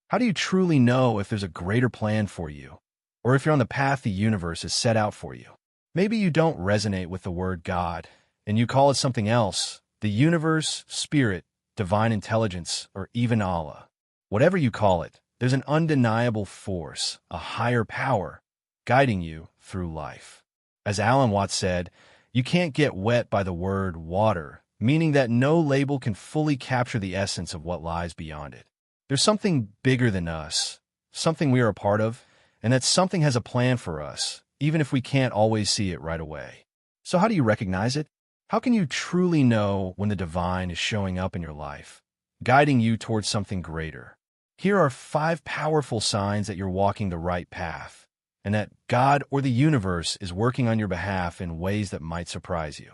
How do you truly know if there's a greater plan for you, or if you're on the path the universe has set out for you? Maybe you don't resonate with the word God, and you call it something else, the universe, spirit, divine intelligence, or even Allah. Whatever you call it, there's an undeniable force, a higher power, guiding you through life. As Alan Watts said, you can't get wet by the word water, meaning that no label can fully capture the essence of what lies beyond it. There's something bigger than us, something we are a part of, and that something has a plan for us, even if we can't always see it right away. So how do you recognize it? How can you truly know when the divine is showing up in your life, guiding you towards something greater? Here are 5 powerful signs that you're walking the right path, and that God or the universe is working on your behalf in ways that might surprise you.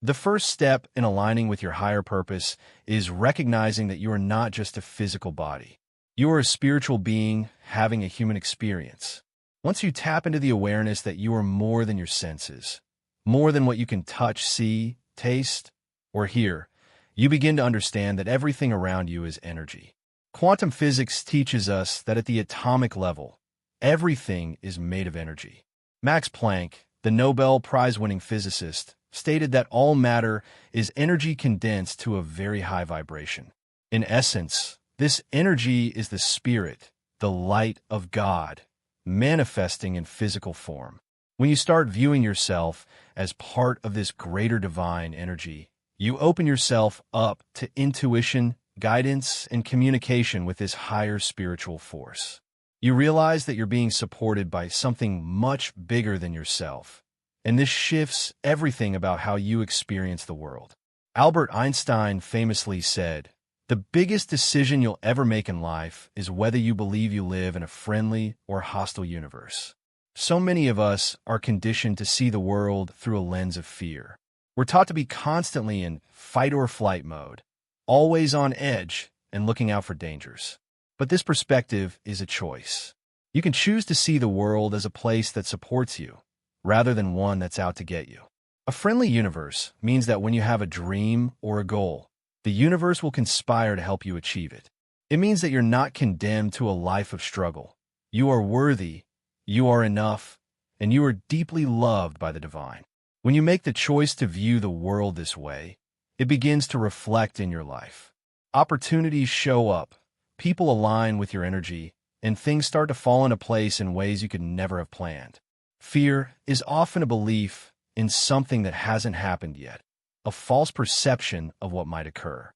The first step in aligning with your higher purpose is recognizing that you are not just a physical body. You are a spiritual being having a human experience. Once you tap into the awareness that you are more than your senses, more than what you can touch, see, taste, or hear, you begin to understand that everything around you is energy. Quantum physics teaches us that at the atomic level, everything is made of energy. Max Planck, the Nobel Prize-winning physicist, stated that all matter is energy condensed to a very high vibration. In essence, this energy is the spirit, the light of God, manifesting in physical form. When you start viewing yourself as part of this greater divine energy, you open yourself up to intuition, guidance, and communication with this higher spiritual force. You realize that you're being supported by something much bigger than yourself, and this shifts everything about how you experience the world. Albert Einstein famously said, "The biggest decision you'll ever make in life is whether you believe you live in a friendly or hostile universe." So many of us are conditioned to see the world through a lens of fear. We're taught to be constantly in fight or flight mode, always on edge and looking out for dangers. But this perspective is a choice. You can choose to see the world as a place that supports you, rather than one that's out to get you. A friendly universe means that when you have a dream or a goal, the universe will conspire to help you achieve it. It means that you're not condemned to a life of struggle. You are worthy, you are enough, and you are deeply loved by the divine. When you make the choice to view the world this way, it begins to reflect in your life. Opportunities show up, people align with your energy, and things start to fall into place in ways you could never have planned. Fear is often a belief in something that hasn't happened yet, a false perception of what might occur.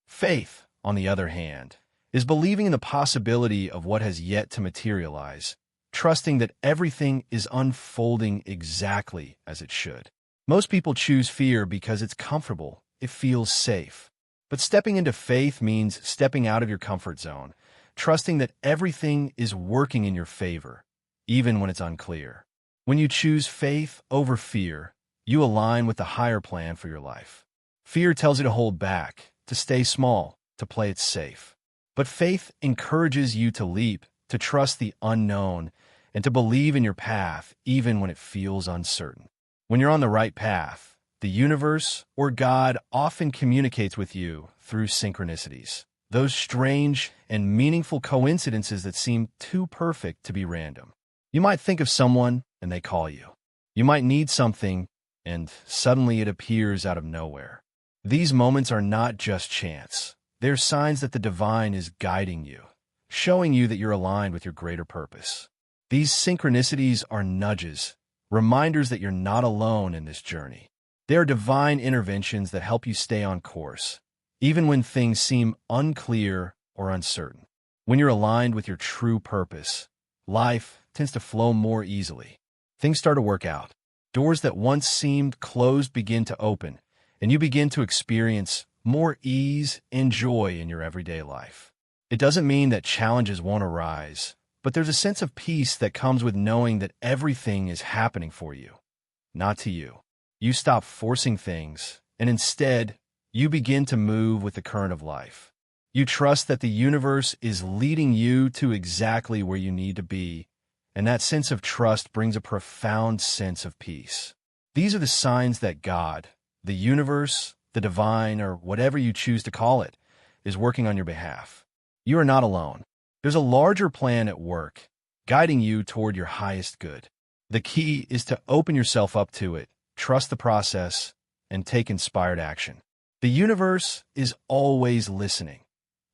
Faith, on the other hand, is believing in the possibility of what has yet to materialize, trusting that everything is unfolding exactly as it should. Most people choose fear because it's comfortable, it feels safe. But stepping into faith means stepping out of your comfort zone, trusting that everything is working in your favor, even when it's unclear. When you choose faith over fear, you align with the higher plan for your life. Fear tells you to hold back, to stay small, to play it safe. But faith encourages you to leap, to trust the unknown, and to believe in your path even when it feels uncertain. When you're on the right path, the universe or God often communicates with you through synchronicities, those strange and meaningful coincidences that seem too perfect to be random. You might think of someone and they call you. You might need something and suddenly it appears out of nowhere. These moments are not just chance. They're signs that the divine is guiding you, showing you that you're aligned with your greater purpose. These synchronicities are nudges, reminders that you're not alone in this journey. They are divine interventions that help you stay on course, even when things seem unclear or uncertain. When you're aligned with your true purpose, life tends to flow more easily. Things start to work out. Doors that once seemed closed begin to open, and you begin to experience more ease and joy in your everyday life. It doesn't mean that challenges won't arise, but there's a sense of peace that comes with knowing that everything is happening for you, not to you. You stop forcing things, and instead, you begin to move with the current of life. You trust that the universe is leading you to exactly where you need to be, and that sense of trust brings a profound sense of peace. These are the signs that God, the universe, the divine, or whatever you choose to call it, is working on your behalf. You are not alone. There's a larger plan at work, guiding you toward your highest good. The key is to open yourself up to it, trust the process, and take inspired action. The universe is always listening.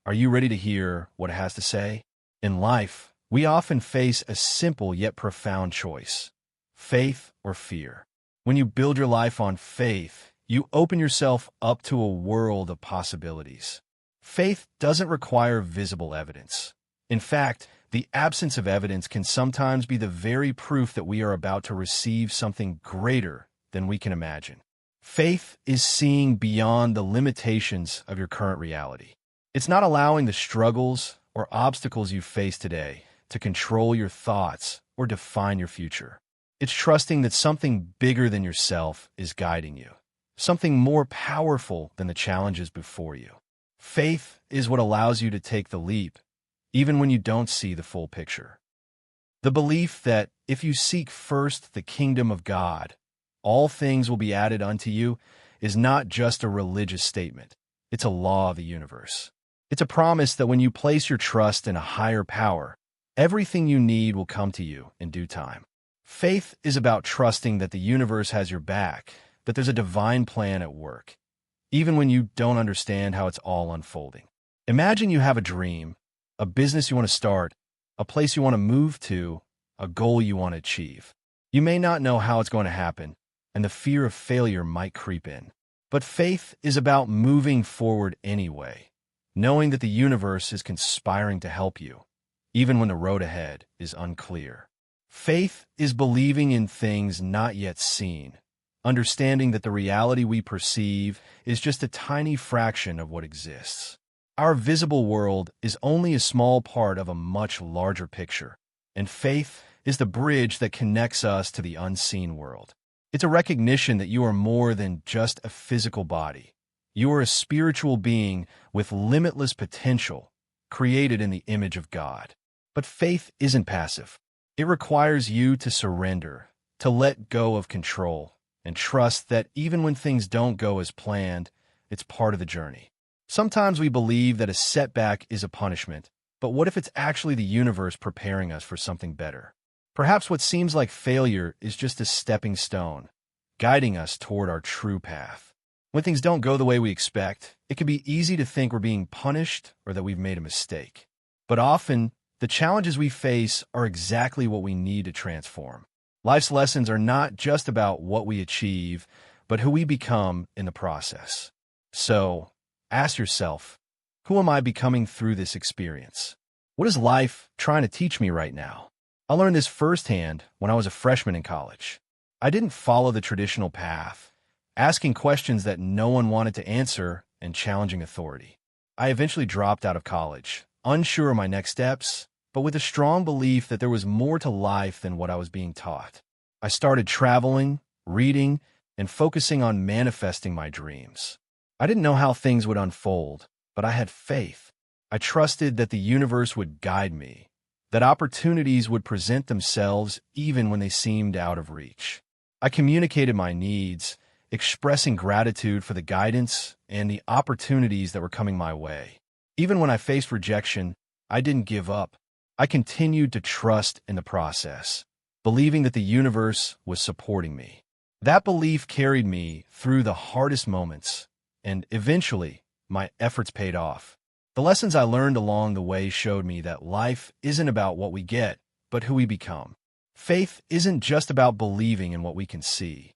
Are you ready to hear what it has to say? In life, we often face a simple yet profound choice: faith or fear. When you build your life on faith, you open yourself up to a world of possibilities. Faith doesn't require visible evidence. In fact, the absence of evidence can sometimes be the very proof that we are about to receive something greater than we can imagine. Faith is seeing beyond the limitations of your current reality. It's not allowing the struggles or obstacles you face today to control your thoughts or define your future. It's trusting that something bigger than yourself is guiding you, something more powerful than the challenges before you. Faith is what allows you to take the leap, even when you don't see the full picture. The belief that if you seek first the kingdom of God, all things will be added unto you is not just a religious statement. It's a law of the universe. It's a promise that when you place your trust in a higher power, everything you need will come to you in due time. Faith is about trusting that the universe has your back, that there's a divine plan at work, even when you don't understand how it's all unfolding. Imagine you have a dream, a business you want to start, a place you want to move to, a goal you want to achieve. You may not know how it's going to happen, and the fear of failure might creep in. But faith is about moving forward anyway, knowing that the universe is conspiring to help you, even when the road ahead is unclear. Faith is believing in things not yet seen, understanding that the reality we perceive is just a tiny fraction of what exists. Our visible world is only a small part of a much larger picture, and faith is the bridge that connects us to the unseen world. It's a recognition that you are more than just a physical body. You are a spiritual being with limitless potential, created in the image of God. But faith isn't passive. It requires you to surrender, to let go of control, and trust that even when things don't go as planned, it's part of the journey. Sometimes we believe that a setback is a punishment, but what if it's actually the universe preparing us for something better? Perhaps what seems like failure is just a stepping stone, guiding us toward our true path. When things don't go the way we expect, it can be easy to think we're being punished or that we've made a mistake. But often, the challenges we face are exactly what we need to transform. Life's lessons are not just about what we achieve, but who we become in the process. So, ask yourself, who am I becoming through this experience? What is life trying to teach me right now? I learned this firsthand when I was a freshman in college. I didn't follow the traditional path, asking questions that no one wanted to answer and challenging authority. I eventually dropped out of college, unsure of my next steps, but with a strong belief that there was more to life than what I was being taught. I started traveling, reading, and focusing on manifesting my dreams. I didn't know how things would unfold, but I had faith. I trusted that the universe would guide me, that opportunities would present themselves even when they seemed out of reach. I communicated my needs, expressing gratitude for the guidance and the opportunities that were coming my way. Even when I faced rejection, I didn't give up. I continued to trust in the process, believing that the universe was supporting me. That belief carried me through the hardest moments, and eventually, my efforts paid off. The lessons I learned along the way showed me that life isn't about what we get, but who we become. Faith isn't just about believing in what we can see.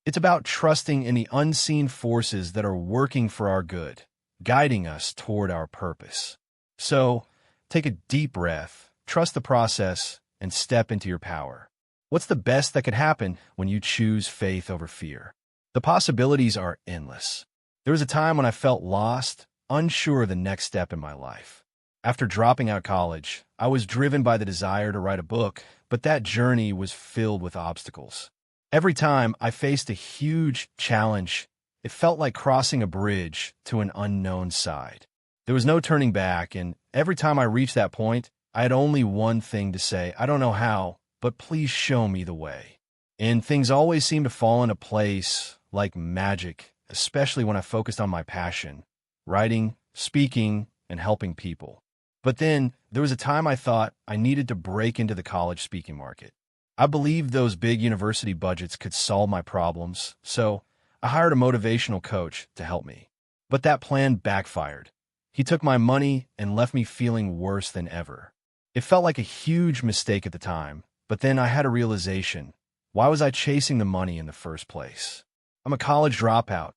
It's about trusting in the unseen forces that are working for our good, guiding us toward our purpose. So, take a deep breath, trust the process, and step into your power. What's the best that could happen when you choose faith over fear? The possibilities are endless. There was a time when I felt lost, unsure of the next step in my life. After dropping out of college, I was driven by the desire to write a book, but that journey was filled with obstacles. Every time I faced a huge challenge, it felt like crossing a bridge to an unknown side. There was no turning back, and every time I reached that point, I had only one thing to say: I don't know how, but please show me the way. And things always seemed to fall into place like magic, especially when I focused on my passion: writing, speaking, and helping people. But then there was a time I thought I needed to break into the college speaking market. I believed those big university budgets could solve my problems, so I hired a motivational coach to help me. But that plan backfired. He took my money and left me feeling worse than ever. It felt like a huge mistake at the time, but then I had a realization. Why was I chasing the money in the first place? I'm a college dropout.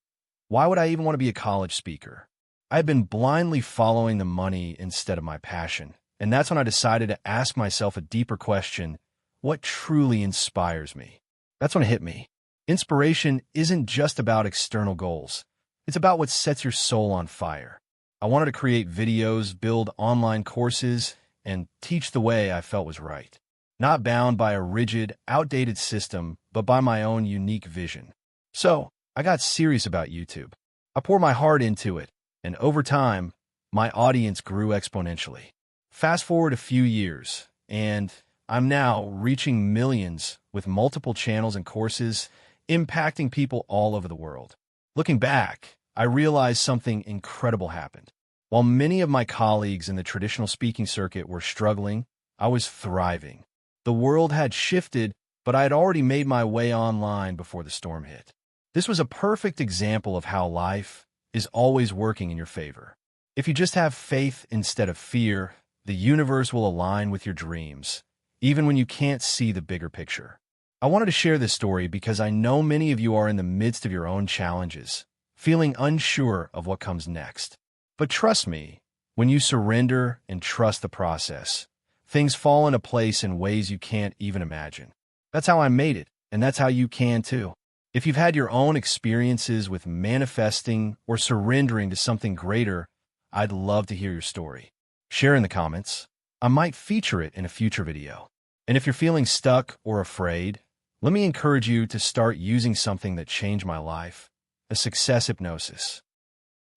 Why would I even want to be a college speaker? I had been blindly following the money instead of my passion, and that's when I decided to ask myself a deeper question: what truly inspires me? That's when it hit me. Inspiration isn't just about external goals. It's about what sets your soul on fire. I wanted to create videos, build online courses, and teach the way I felt was right. Not bound by a rigid, outdated system, but by my own unique vision. So, I got serious about YouTube. I poured my heart into it, and over time, my audience grew exponentially. Fast forward a few years, and I'm now reaching millions with multiple channels and courses, impacting people all over the world. Looking back, I realized something incredible happened. While many of my colleagues in the traditional speaking circuit were struggling, I was thriving. The world had shifted, but I had already made my way online before the storm hit. This was a perfect example of how life is always working in your favor. If you just have faith instead of fear, the universe will align with your dreams, even when you can't see the bigger picture. I wanted to share this story because I know many of you are in the midst of your own challenges, feeling unsure of what comes next. But trust me, when you surrender and trust the process, things fall into place in ways you can't even imagine. That's how I made it, and that's how you can too. If you've had your own experiences with manifesting or surrendering to something greater, I'd love to hear your story. Share in the comments. I might feature it in a future video. And if you're feeling stuck or afraid, let me encourage you to start using something that changed my life: a success hypnosis.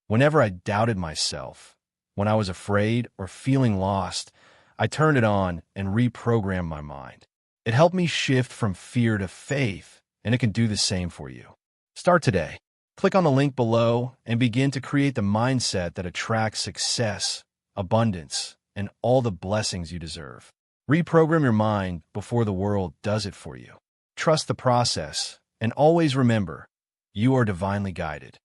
Whenever I doubted myself, when I was afraid or feeling lost, I turned it on and reprogrammed my mind. It helped me shift from fear to faith, and it can do the same for you. Start today. Click on the link below and begin to create the mindset that attracts success, abundance, and all the blessings you deserve. Reprogram your mind before the world does it for you. Trust the process, and always remember, you are divinely guided.